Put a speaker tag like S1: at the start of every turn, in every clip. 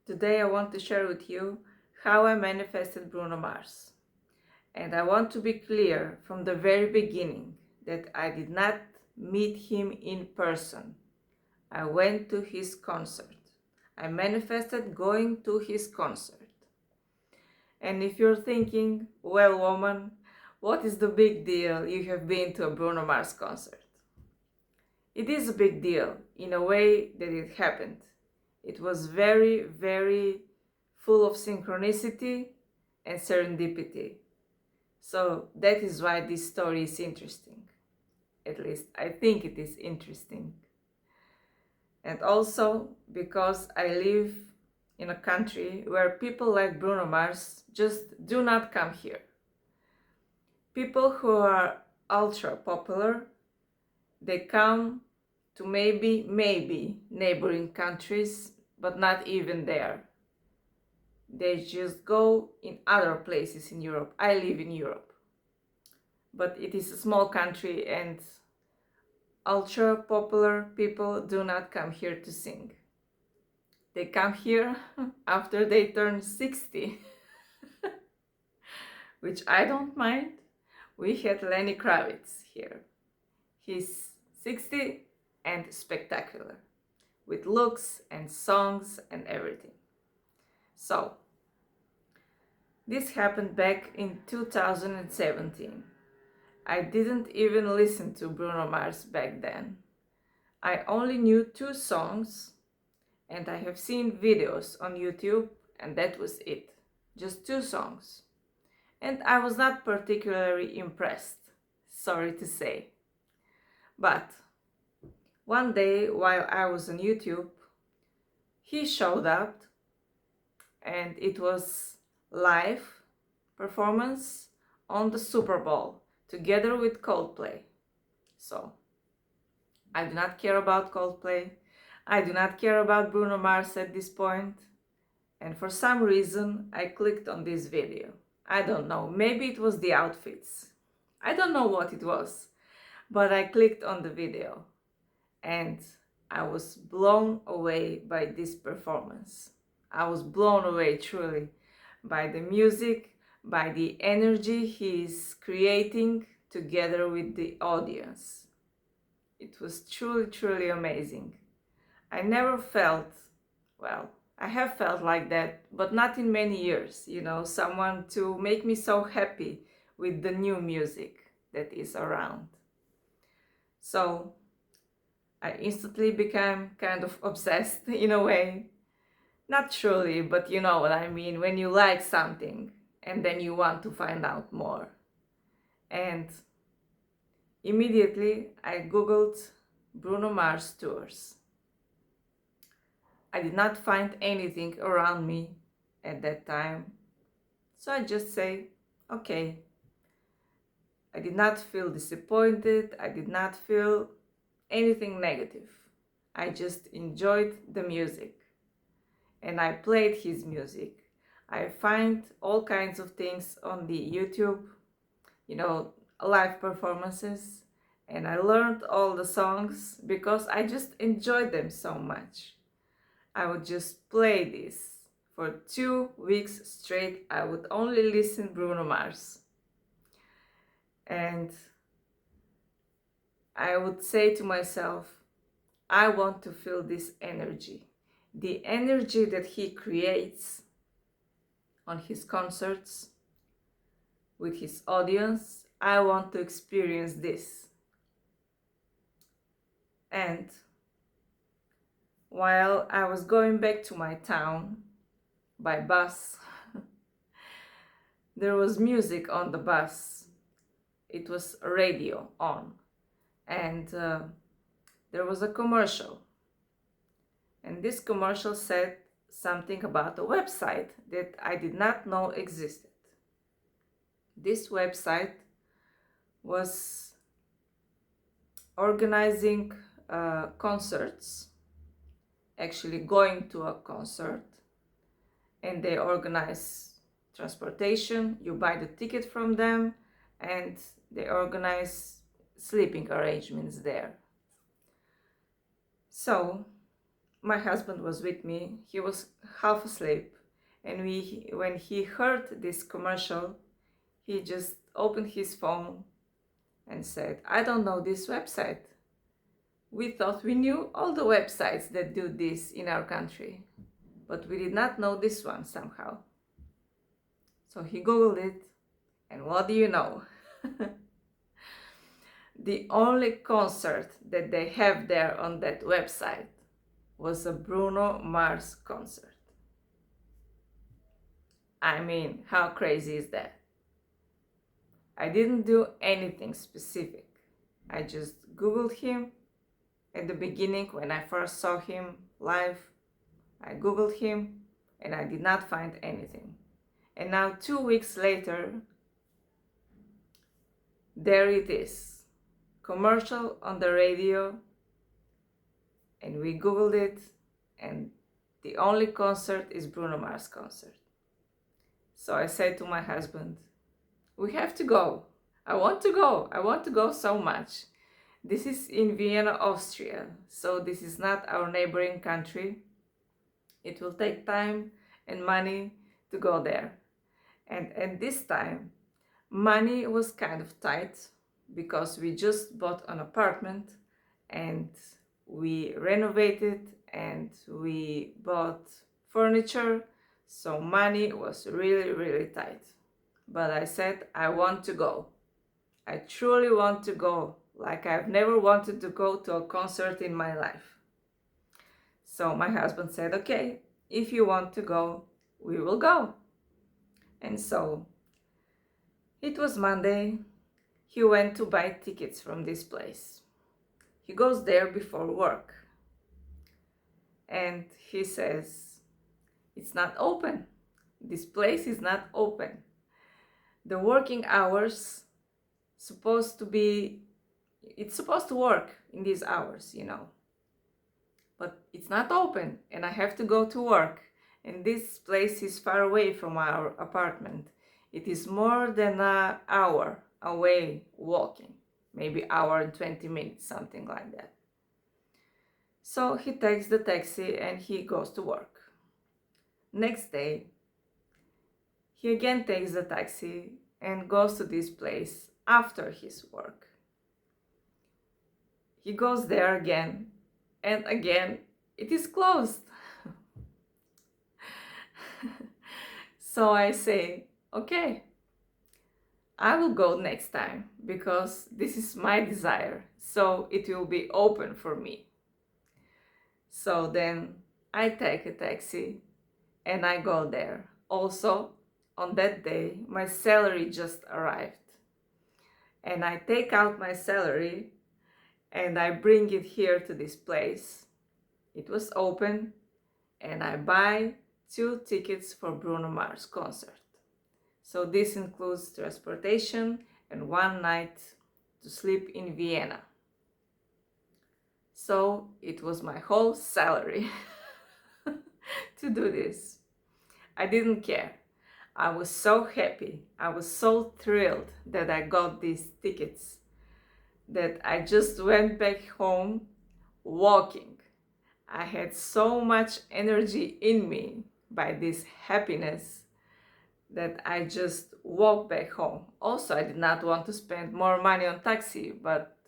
S1: Today I want to share with you how I manifested Bruno Mars. And I want to be clear from the very beginning that I did not meet him in person. I went to his concert. I manifested going to his concert. And if you're thinking, well, woman, what is the big deal? You have been to a Bruno Mars concert. It is a big deal in a way that it happened. It was very, very full of synchronicity and serendipity. So that is why this story is interesting. At least I think it is interesting. And also because I live in a country where people like Bruno Mars just do not come here. People who are ultra popular, they come to maybe neighboring countries, but not even there. They just go in other places in Europe. I live in Europe, but it is a small country and ultra popular people do not come here to sing. They come here after they turn 60, which I don't mind. We had Lenny Kravitz here. He's 60 and spectacular, with looks and songs and everything. So, this happened back in 2017. I didn't even listen to Bruno Mars back then. I only knew 2 songs and I have seen videos on YouTube and that was it. Just 2 songs. And I was not particularly impressed, sorry to say. But one day while I was on YouTube, he showed up and it was live performance on the Super Bowl together with Coldplay. So I do not care about Coldplay. I do not care about Bruno Mars at this point. And for some reason I clicked on this video. I don't know, maybe it was the outfits. I don't know what it was, but I clicked on the video and I was blown away by this performance. I was blown away truly by the music, by the energy he's creating together with the audience. It was truly, truly amazing. I never felt, well, I have felt like that, but not in many years, you know, someone to make me so happy with the new music that is around. So I instantly became kind of obsessed in a way. Not truly, but you know what I mean, when you like something and then you want to find out more. And immediately I googled Bruno Mars tours. I did not find anything around me at that time, so I just say, okay. I did not feel disappointed, I did not feel anything negative. I just enjoyed the music and I played his music. I find all kinds of things on the YouTube, you know, live performances, and I learned all the songs because I just enjoyed them so much. I would just play this for 2 weeks straight. I would only listen Bruno Mars. And I would say to myself, I want to feel this energy. The energy that he creates on his concerts with his audience. I want to experience this. And while I was going back to my town by bus, there was music on the bus. It was a radio on, and there was a commercial. And this commercial said something about a website that I did not know existed. This website was organizing concerts, actually going to a concert, and they organize transportation. You buy the ticket from them and they organize sleeping arrangements there. So my husband was with me. He was half asleep, and when he heard this commercial, he just opened his phone and said, "I don't know this website. We thought we knew all the websites that do this in our country, but we did not know this one somehow." So he Googled it, and what do you know? The only concert that they have there on that website was a Bruno Mars concert. I mean, how crazy is that? I didn't do anything specific. I just Googled him. At the beginning, when I first saw him live, I Googled him and I did not find anything. And now 2 weeks later, there it is. Commercial on the radio, and we Googled it, and the only concert is Bruno Mars concert. So I said to my husband, "We have to go. I want to go. I want to go so much." This is in Vienna, Austria, so this is not our neighboring country. It will take time and money to go there. And at this time, money was kind of tight because we just bought an apartment and we renovated and we bought furniture, so money was really, really tight. But I said, I want to go. I truly want to go, like I've never wanted to go to a concert in my life. So my husband said, "Okay, if you want to go, we will go." And so it was Monday. He went to buy tickets from this place. He goes there before work. And he says, "It's not open. This place is not open. The working hours it's supposed to work in these hours, but it's not open and I have to go to work. And this place is far away from our apartment. It is more than an hour away walking, maybe hour and 20 minutes, something like that." So he takes the taxi and he goes to work. Next day, he again takes the taxi and goes to this place after his work. He goes there again, and again, it is closed. So I say, "Okay, I will go next time because this is my desire, so it will be open for me." So then I take a taxi and I go there. Also, on that day, my salary just arrived. And I take out my salary and I bring it here to this place. It was open, and I buy 2 tickets for Bruno Mars concert. So this includes transportation and 1 night to sleep in Vienna. So it was my whole salary to do this. I didn't care. I was so happy. I was so thrilled that I got these tickets that I just went back home walking. I had so much energy in me by this happiness that I just walked back home. Also, I did not want to spend more money on taxi, but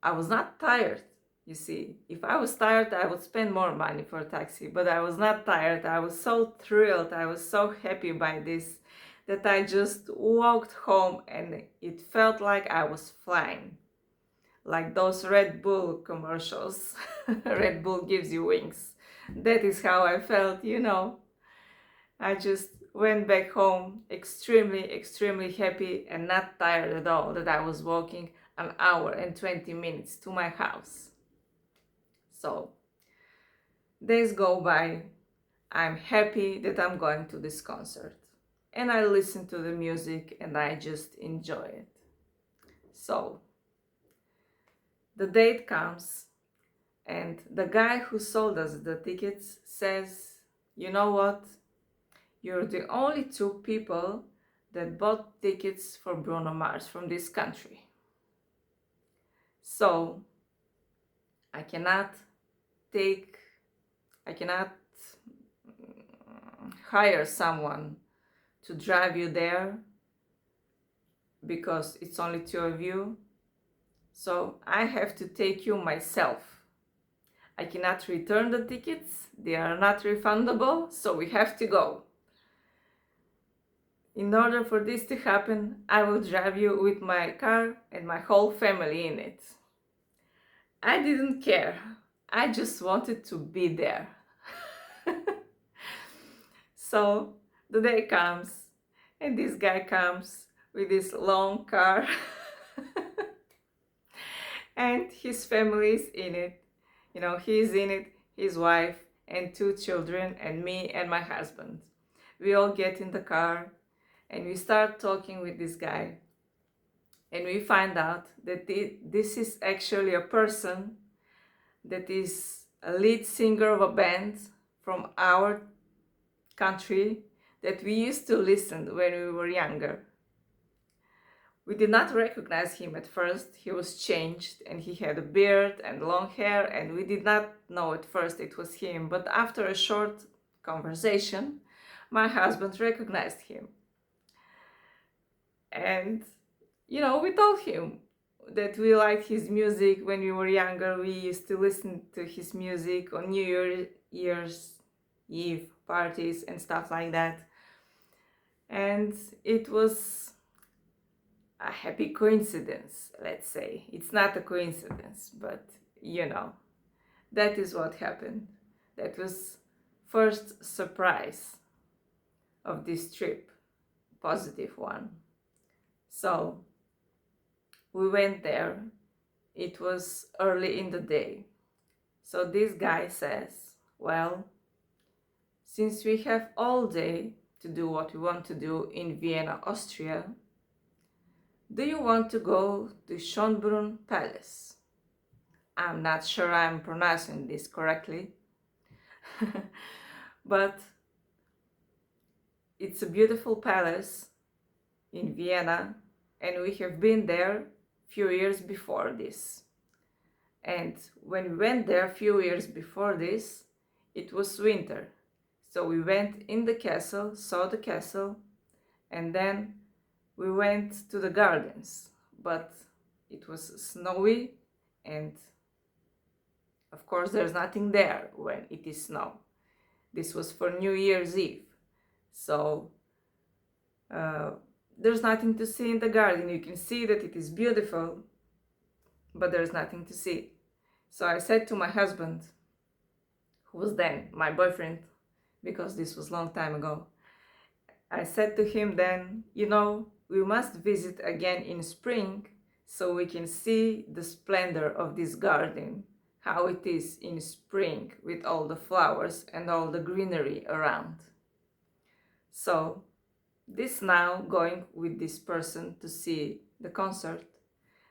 S1: I was not tired. You see, if I was tired, I would spend more money for taxi, but I was not tired. I was so thrilled. I was so happy by this that I just walked home and it felt like I was flying. Like those Red Bull commercials. Red Bull gives you wings. That is how I felt, I just went back home extremely, extremely happy and not tired at all that I was walking an hour and 20 minutes to my house. So, days go by. I'm happy that I'm going to this concert. And I listen to the music and I just enjoy it. So, the date comes and the guy who sold us the tickets says, "You know what? You're the only 2 people that bought tickets for Bruno Mars from this country. So I cannot take I cannot hire someone to drive you there because it's only two of you. So I have to take you myself. I cannot return the tickets. They are not refundable, so we have to go. In order for this to happen, I will drive you with my car and my whole family in it. I didn't care. I just wanted to be there. So the day comes, and this guy comes with this long car and his family is in it. You know, he's in it, his wife and two children, and me and my husband. We all get in the car and we start talking with this guy. And we find out that this is actually a person that is a lead singer of a band from our country that we used to listen when we were younger. We did not recognize him at first. He was changed and he had a beard and long hair, and we did not know at first it was him. But after a short conversation, my husband recognized him. And, you know, we told him that we liked his music when we were younger. We used to listen to his music on New Year's Eve parties and stuff like that. And it was a happy coincidence, let's say. It's not a coincidence, but you know, that is what happened. That was first surprise of this trip, positive one. So we went there. It was early in the day. So this guy says, well, since we have all day to do what we want to do in Vienna, Austria, do you want to go to Schönbrunn Palace? I'm not sure I'm pronouncing this correctly, but it's a beautiful palace in Vienna, and we have been there few years before this. And when we went there a few years before this, it was winter. So we went in the castle, saw the castle, and then we went to the gardens. But it was snowy, and of course there's nothing there when it is snow. This was for New Year's Eve. So there's nothing to see in the garden. You can see that it is beautiful, but there's nothing to see. So I said to my husband, who was then my boyfriend, because this was a long time ago, I said to him then, you know, we must visit again in spring so we can see the splendor of this garden, how it is in spring with all the flowers and all the greenery around. So this now going with this person to see the concert,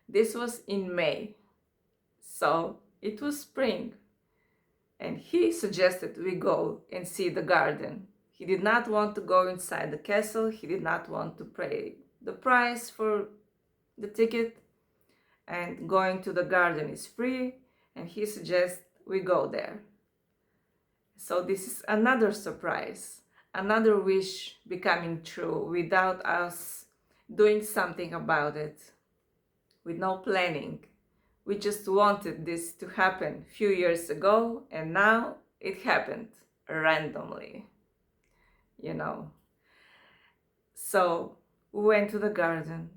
S1: this was in May, so it was spring, and he suggested we go and see the garden. He did not want to go inside the castle. He did not want to pay the price for the ticket, and going to the garden is free, and he suggests we go there. So this is another surprise, another wish becoming true without us doing something about it, with no planning. We just wanted this to happen a few years ago, and now it happened randomly, you know. So we went to the garden.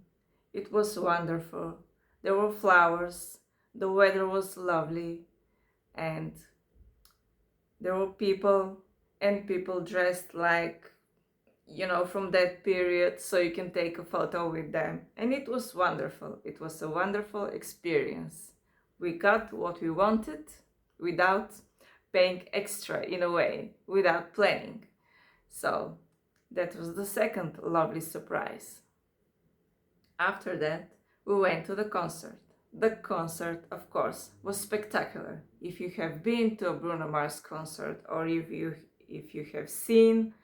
S1: It was wonderful. There were flowers, the weather was lovely, and there were people, and people dressed like, you know, from that period, so you can take a photo with them. And it was wonderful. It was a wonderful experience. We got what we wanted without paying extra, in a way, without planning. So that was the second lovely surprise. After that, we went to the concert. The concert, of course, was spectacular. If you have been to a Bruno Mars concert, or if you have seen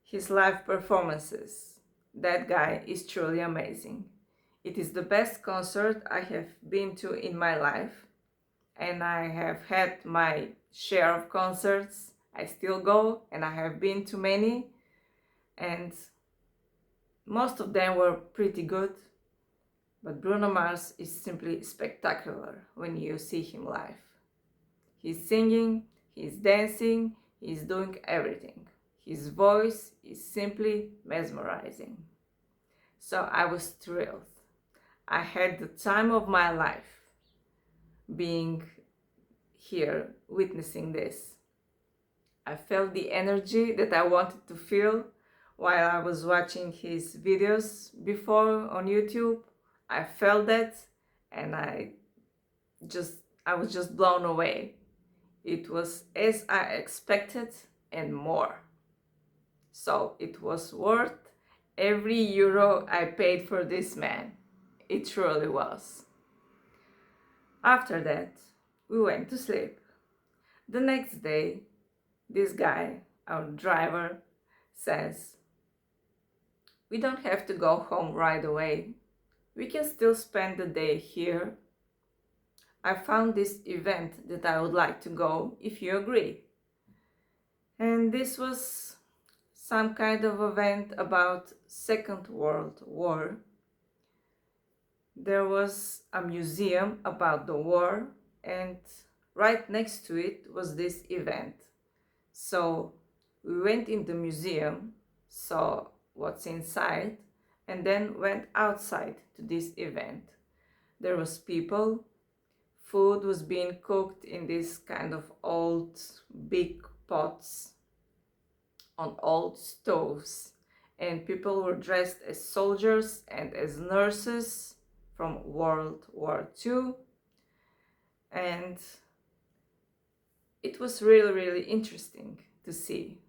S1: his live performances, that guy is truly amazing. It is the best concert I have been to in my life, and I have had my share of concerts. I still go, and I have been to many, and most of them were pretty good. But Bruno Mars is simply spectacular when you see him live. He's singing, he's dancing, he's doing everything. His voice is simply mesmerizing. So I was thrilled. I had the time of my life being here witnessing this. I felt the energy that I wanted to feel while I was watching his videos before on YouTube. I felt that, and I was just blown away. It was as I expected and more. So it was worth every euro I paid for this man. It truly was. After that, we went to sleep. The next day, this guy, our driver, says, "We don't have to go home right away. We can still spend the day here. I found this event that I would like to go if you agree." And this was some kind of event about Second World War. There was a museum about the war, and right next to it was this event. So we went in the museum, saw what's inside, and then went outside to this event. There was people, food was being cooked in this kind of old big pots on old stoves, and people were dressed as soldiers and as nurses from World War II, and it was really interesting to see.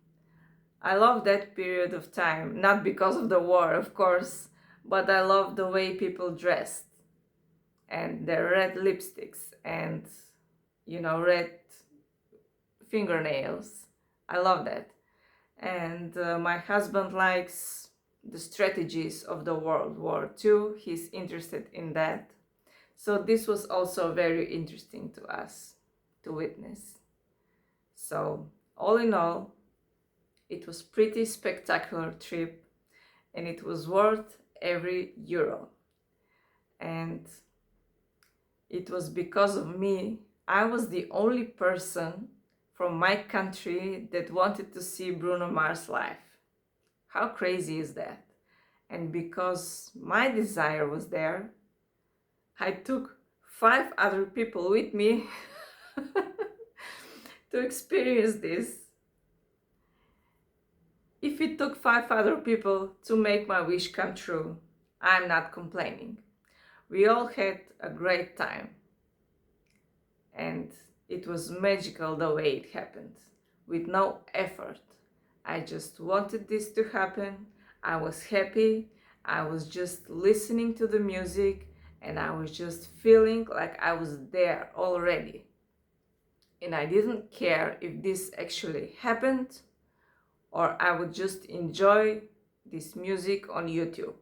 S1: I love that period of time, not because of the war, of course, but I love the way people dressed and their red lipsticks and, red fingernails. I love that. And my husband likes the strategies of the World War II. He's interested in that. So this was also very interesting to us to witness. So all in all, it was pretty spectacular trip, and it was worth every euro. And it was because of me. I was the only person from my country that wanted to see Bruno Mars live. How crazy is that? And because my desire was there, I took 5 other people with me to experience this. If it took 5 other people to make my wish come true, I'm not complaining. We all had a great time, and it was magical the way it happened, with no effort. I just wanted this to happen. I was happy. I was just listening to the music, and I was just feeling like I was there already. And I didn't care if this actually happened or I would just enjoy this music on YouTube.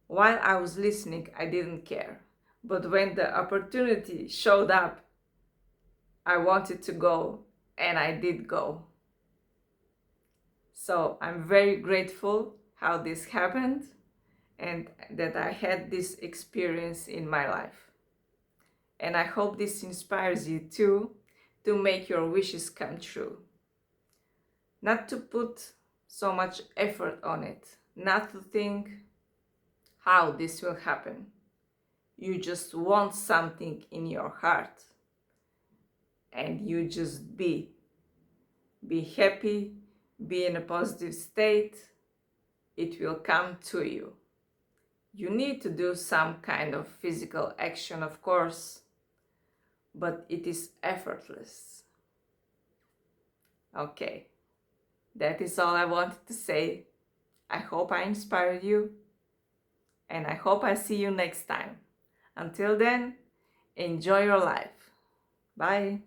S1: While I was listening, I didn't care. But when the opportunity showed up, I wanted to go, and I did go. So I'm very grateful how this happened and that I had this experience in my life. And I hope this inspires you too to make your wishes come true. Not to put so much effort on it, not to think how this will happen. You just want something in your heart, and you just be happy, be in a positive state. It will come to you. You need to do some kind of physical action, of course, but it is effortless. Okay, that is all I wanted to say. I hope I inspired you, and I hope I see you next time. Until then, enjoy your life. Bye.